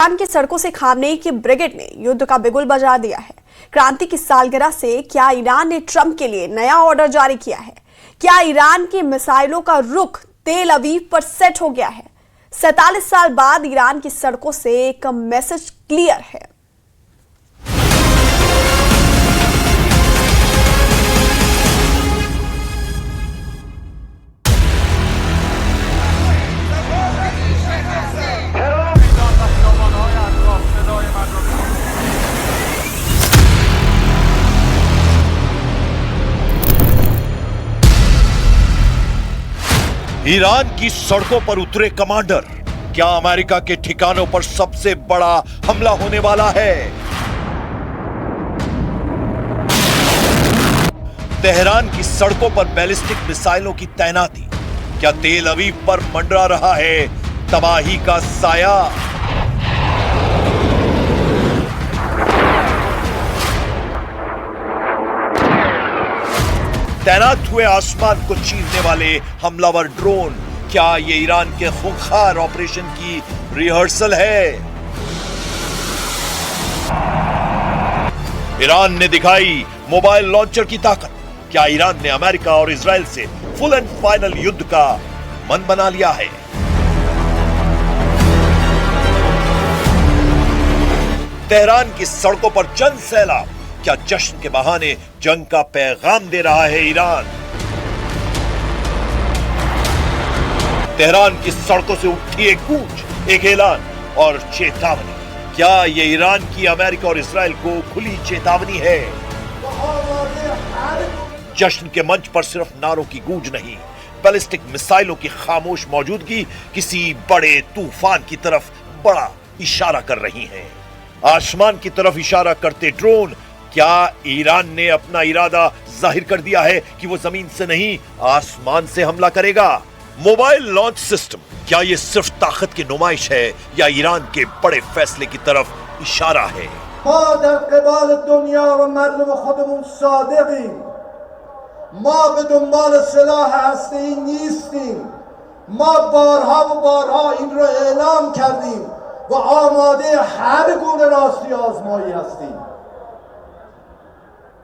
Iran की सड़कों से खामनेई की ब्रिगेड ने युद्ध का बिगुल बजा दिया है। क्रांति की सालगिरह से क्या ईरान ने ट्रंप के लिए नया ऑर्डर जारी किया है? क्या ईरान की मिसाइलों का रुख तेल अवीव पर सेट हो गया है? 47 साल बाद ईरान की सड़कों से एक मैसेज क्लियर है। ईरान की सड़कों पर उतरे कमांडर, क्या अमेरिका के ठिकानों पर सबसे बड़ा हमला होने वाला है? तेहरान की सड़कों पर बैलिस्टिक मिसाइलों की तैनाती, क्या तेल अवीव पर मंडरा रहा है तबाही का साया? तैनात हुए आसमान को चीरने वाले हमलावर ड्रोन, क्या ये ईरान के खूंखार ऑपरेशन की रिहर्सल है? ईरान ने दिखाई मोबाइल लॉन्चर की ताकत, क्या ईरान ने अमेरिका और इजराइल से फुल एंड फाइनल युद्ध का मन बना लिया है? तेहरान की सड़कों पर जन सैलाब, क्या जश्न के बहाने जंग का पैगाम दे रहा है ईरान? तेहरान की सड़कों से उठी एक गूंज, एक ऐलान और चेतावनी, क्या ये ईरान की अमेरिका और इजराइल को खुली चेतावनी है? जश्न के मंच पर सिर्फ नारों की गूंज नहीं, बैलिस्टिक मिसाइलों की खामोश मौजूदगी किसी बड़े तूफान की तरफ बड़ा इशारा कर रही है। आसमान की तरफ इशारा करते ड्रोन, क्या ईरान ने अपना इरादा जाहिर कर दिया है कि वो जमीन से नहीं आसमान से हमला करेगा? मोबाइल लॉन्च सिस्टम, क्या ये सिर्फ ताकत की नुमाइश है या ईरान के बड़े फैसले की तरफ इशारा है?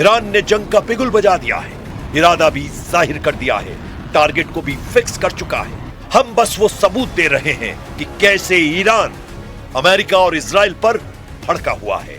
ईरान ने जंग का बिगुल बजा दिया है, इरादा भी जाहिर कर दिया है, टारगेट को भी फिक्स कर चुका है। हम बस वो सबूत दे रहे हैं कि कैसे ईरान अमेरिका और इजराइल पर भड़का हुआ है।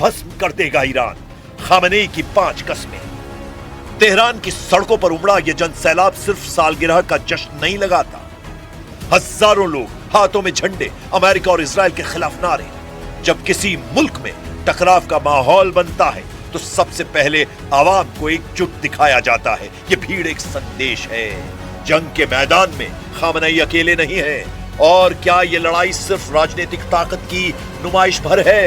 भस्म कर देगा ईरान खामनेई की 5 कस्में। तेहरान की सड़कों पर उमड़ा ये जन सैलाब सिर्फ सालगिरह का जश्न नहीं लगाता। हजारों लोग हाथों में झंडे, अमेरिका और इजराइल के खिलाफ नारे। जब किसी मुल्क में टकराव का माहौल बनता है तो सबसे पहले आवाम को एकजुट दिखाया जाता है। ये भीड़ एक संदेश है। जंग के मैदान में खामनेई अकेले नहीं है। और क्या ये लड़ाई सिर्फ राजनीतिक ताकत की नुमाइश भर है?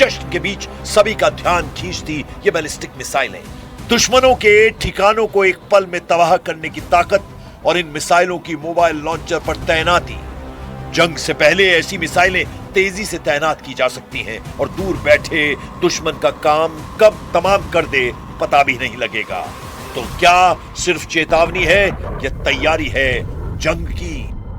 जश्न के बीच सभी का ध्यान खींचती ये बैलिस्टिक मिसाइलें, दुश्मनों के ठिकानों को एक पल में तबाह करने की ताकत और इन मिसाइलों की मोबाइल लॉन्चर पर तैनाती। जंग से पहले ऐसी मिसाइलें तेजी से तैनात की जा सकती हैं और दूर बैठे दुश्मन का काम कब तमाम कर दे पता भी नहीं लगेगा। तो क्या सिर्फ चेतावनी है या तैयारी है जंग की?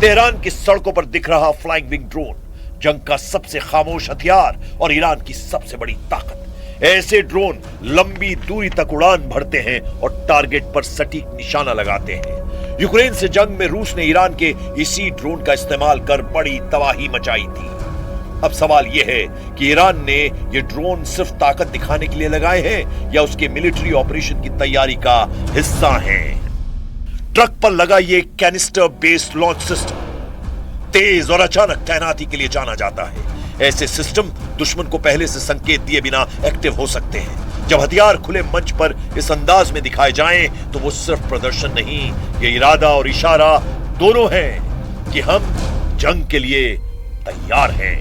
तेहरान की सड़कों पर दिख रहा फ्लाइंग विंग ड्रोन जंग का सबसे खामोश हथियार और ईरान की सबसे बड़ी ताकत। ऐसे ड्रोन लंबी दूरी तक उड़ान भरते हैं और टारगेट पर सटीक निशाना लगाते हैं। यूक्रेन से जंग में रूस ने ईरान के इसी ड्रोन का इस्तेमाल कर बड़ी तबाही मचाई थी। अब सवाल यह है कि ईरान ने ये ड्रोन सिर्फ ताकत दिखाने के लिए लगाए हैं या उसके मिलिट्री ऑपरेशन की तैयारी का हिस्सा हैं। ट्रक पर लगा ये कैनिस्टर बेस्ड लॉन्च सिस्टम तेज और अचानक तैनाती के लिए जाना जाता है। ऐसे सिस्टम दुश्मन को पहले से संकेत दिए बिना एक्टिव हो सकते हैं। जब हथियार खुले मंच पर इस अंदाज में दिखाए जाएं तो वो सिर्फ प्रदर्शन नहीं, ये इरादा और इशारा दोनों है कि हम जंग के लिए तैयार हैं।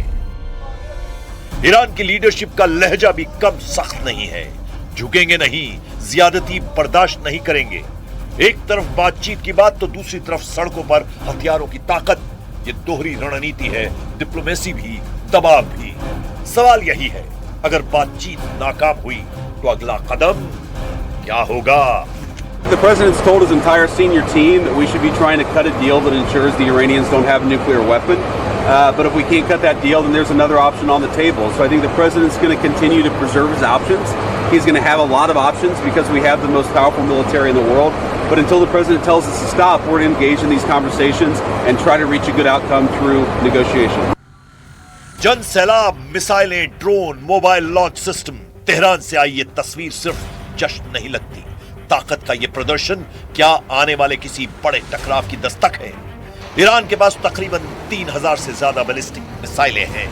ईरान की लीडरशिप का लहजा भी कम सख्त नहीं है। झुकेंगे नहीं, ज्यादती बर्दाश्त नहीं करेंगे। एक तरफ बातचीत की बात तो दूसरी तरफ सड़कों पर हथियारों की ताकत। ये दोहरी रणनीति है, डिप्लोमेसी भी, दबाव भी। सवाल यही है, अगर बातचीत नाकाम हुई तो अगला कदम क्या होगा? The president's told his entire senior team that we should be trying to cut a deal that ensures the Iranians don't have a nuclear weapon. But if we can't cut that deal, then there's another option on the table. So I think the president's going to continue to preserve his options. He's going to have a lot of options because we have the most powerful military in the world. But until the president tells us to stop, we're going to engage in these conversations and try to reach a good outcome through negotiation. जन सैलाब, मिसाइलें, drone, mobile launch system. Tehran से आई ये तस्वीर सिर्फ जश्न नहीं लगती। ताकत का ये प्रदर्शन क्या आने वाले किसी बड़े टकराव की दस्तक है? ईरान के पास तकरीबन 3000 से ज्यादा बैलिस्टिक मिसाइलें हैं।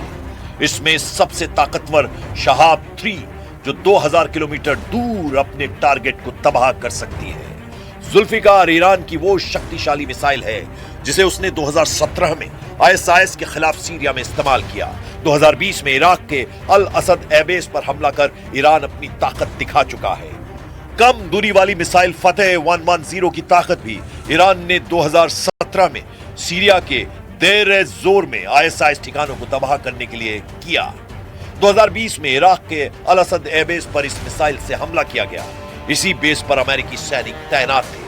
इसमें सबसे ताकतवर शहाब 3 जो 2000 किलोमीटर दूर अपने टारगेट को तबाह कर सकती है। जुल्फिकार ईरान की वो शक्तिशाली मिसाइल है जिसे उसने 2017 में आईएसआईएस के खिलाफ सीरिया में इस्तेमाल किया। 2020 में इराक के अल असद एयरबेस पर हमला कर ईरान अपनी ताकत दिखा चुका है। कम दूरी वाली मिसाइल फतेह 110 की ताकत भी ईरान ने 2017 में सीरिया के देर जोर में आईएसआईएस ठिकानों को तबाह करने के लिए किया। 2020 में इराक के अल असद एयरबेस पर इस मिसाइल से हमला किया गया। इसी बेस पर अमेरिकी सैनिक तैनात थे।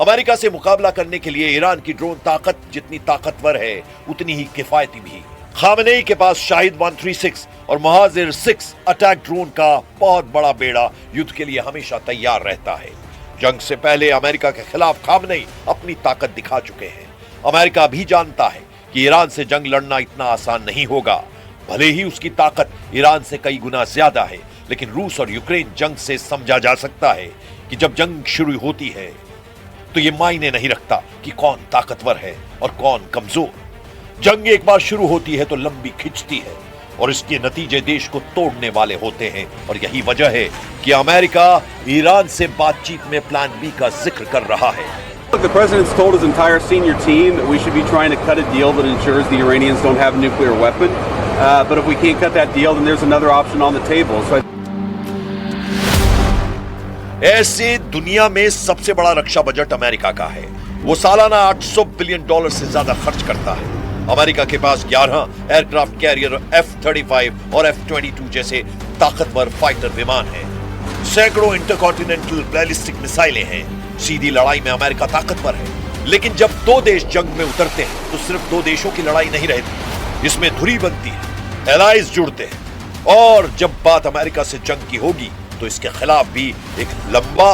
अमेरिका से मुकाबला करने के लिए ईरान की ड्रोन ताकत जितनी ताकतवर है उतनी ही किफायती भी। खामनेई के पास शाहिद 136 और मुहाजिर 6 अटैक ड्रोन का बहुत बड़ा बेड़ा युद्ध के लिए हमेशा तैयार रहता है। जंग से पहले अमेरिका के खिलाफ खामनेई अपनी ताकत दिखा चुके हैं। अमेरिका भी जानता है कि ईरान से जंग लड़ना इतना आसान नहीं होगा। भले ही उसकी ताकत ईरान से कई गुना ज्यादा है, लेकिन रूस और यूक्रेन जंग से समझा जा सकता है कि जब जंग शुरू होती है तो ये मायने नहीं रखता कि कौन ताकतवर है और कौन कमजोर। जंग एक बार शुरू होती है तो लंबी खिंचती है और इसके नतीजे देश को तोड़ने वाले होते हैं। और यही वजह है कि अमेरिका ईरान से बातचीत में प्लान बी का जिक्र कर रहा है। The president's told his entire senior team that we should be trying to cut a deal that ensures the Iranians don't have a nuclear weapon. But if we can't cut that deal, then there's another option on the table. So ऐसे दुनिया में सबसे बड़ा रक्षा budget America का है। वो सालाना $800 billion से ज्यादा खर्च करता है। अमेरिका के पास 11 एयरक्राफ्ट कैरियर F-35 और F-22 जैसे ताकतवर फाइटर विमान हैं। सैकड़ों इंटरकॉन्टिनेंटल बैलिस्टिक मिसाइलें हैं। सीधी लड़ाई में अमेरिका ताकतवर है। लेकिन जब दो देश जंग में उतरते हैं तो सिर्फ दो देशों की लड़ाई नहीं रहती, इसमें धुरी बनती है, एलाइज जुड़ते हैं। और जब बात अमेरिका से जंग की होगी तो इसके खिलाफ भी एक लंबा